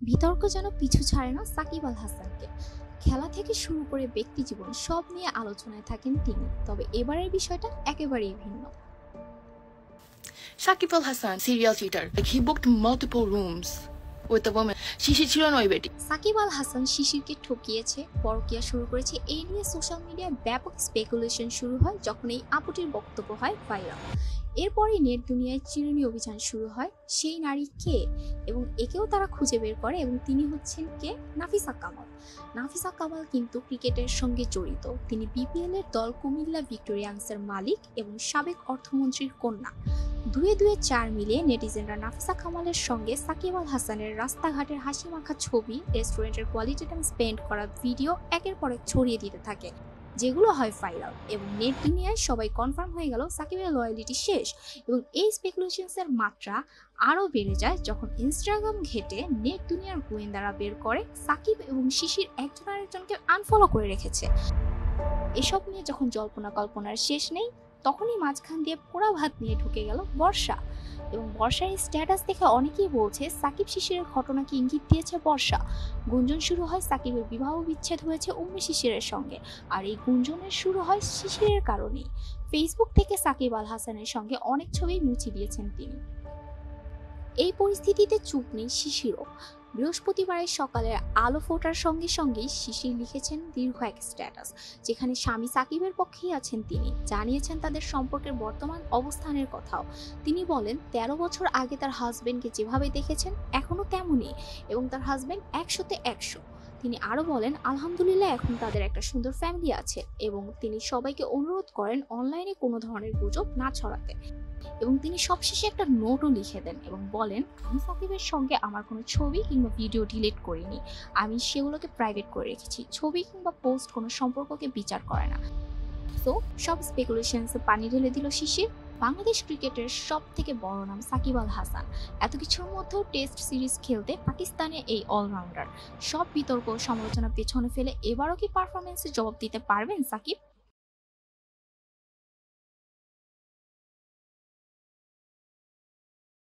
বিতর্ক যেন পিছু ছাড়ে না সাকিব আল হাসানকে। খেলা থেকে শুরু করে ব্যক্তি জীবন সব নিয়ে আলোচনায় থাকেন তিনি, তবে এবারের বিষয়টা একেবারেই ভিন্ন। Shakib Al Hassan, serial cheater. Like he booked multiple rooms with a woman. শিশির ছিল না ওই বেটি। সাকিব আল হাসান শিশিরকে ঠকিয়েছে, পরকীয়া শুরু করেছে, এই নিয়ে সোশ্যাল মিডিয়ায় ব্যাপক স্পেকুলেশন শুরু হয় যখন এই আপুটির বক্তব্য হয় ভাইরাল। এরপরই নেট দুনিয়ায় চিরুনি অভিযান শুরু হয়, সেই নারী কে, এবং একেও তারা খুঁজে বের করে, এবং তিনি হচ্ছেন কে? নাফিসা কামাল। নাফিসা কামাল কিন্তু ক্রিকেটের সঙ্গে জড়িত। তিনি বিপিএল এর দল কুমিল্লা ভিক্টোরিয়ান্সের মালিক এবং সাবেক অর্থমন্ত্রীর কন্যা। দুয়ে দুয়ে চার মিলিয়ে নেটিজেনরা নাফিসা কামালের সঙ্গে সাকিব আল হাসানের রাস্তাঘাটের হাসি মাখা ছবি, রেস্টুরেন্টের কোয়ালিটি টাইম স্পেন্ড করা ভিডিও একের পর এক ছড়িয়ে দিতে থাকে, যেগুলো হয় ভাইরাল, এবং নেট দুনিয়ায় সবাই কনফার্ম হয়ে গেল সাকিবের লয়ালিটি শেষ। এবং এই স্পেকুলেশনসের মাত্রা আরও বেড়ে যায় যখন ইনস্টাগ্রাম ঘেটে নেট দুনিয়ার গোয়েন্দারা বের করে সাকিব এবং শিশির একজন আরেকজনকে আনফলো করে রেখেছে। এসব নিয়ে যখন জল্পনা কল্পনার শেষ নেই, তখনই মাঝখান দিয়ে পোড়া ভাত নিয়ে ঢুকে গেল বর্ষা, এবং বর্ষার এই স্ট্যাটাস দেখে অনেকেই বলছে সাকিব শিশিরের ঘটনাকে ইঙ্গিত দিয়েছে বর্ষা। গুঞ্জন শুরু হয় সাকিবের বিবাহ বিচ্ছেদ হয়েছে উম্মে শিশিরের সঙ্গে, আর এই গুঞ্জনের শুরু হয় শিশিরের কারণেই। ফেসবুক থেকে সাকিব আল হাসানের সঙ্গে অনেক ছবি মুছে দিয়েছেন তিনি। এই পরিস্থিতিতে চুপ নেই শিশিরও। বৃহস্পতিবারের সকালের আলো ফোটার সঙ্গে সঙ্গেই শিশির লিখেছেন দীর্ঘ এক স্ট্যাটাস, যেখানে স্বামী সাকিবের পক্ষেই আছেন তিনি, জানিয়েছেন তাদের সম্পর্কের বর্তমান অবস্থানের কথাও। তিনি বলেন 13 বছর আগে তার হাজবেন্ডকে যেভাবে দেখেছেন এখনো তেমনই, এবং তার হাজবেন্ড 100-তে 100। তিনি আরও বলেন আলহামদুলিল্লাহ এখন তাদের একটা সুন্দর ফ্যামিলি আছে, এবং তিনি সবাইকে অনুরোধ করেন অনলাইনে কোনো ধরনের গুজব না ছড়াতে। এবং তিনি সবশেষে একটা নোটও লিখে দেন এবং বলেন আমি সাকিবের সঙ্গে আমার কোনো ছবি কিংবা ভিডিও ডিলিট করিনি, আমি সেগুলোকে প্রাইভেট করে রেখেছি। ছবি কিংবা পোস্ট কোনো সম্পর্ককে বিচার করে না। তো সব স্পেকুলেশনসে পানি ঢেলে দিল শিশির। বাংলাদেশ ক্রিকেটের সব থেকে বড় নাম সাকিব আল হাসান, এত কিছুর মধ্যেও টেস্ট সিরিজ খেলতে পাকিস্তানে এই অলরাউন্ডার। সব বিতর্ক সমালোচনা পেছনে ফেলে এবারও কি পারফরমেন্সে জবাব দিতে পারবেন সাকিব?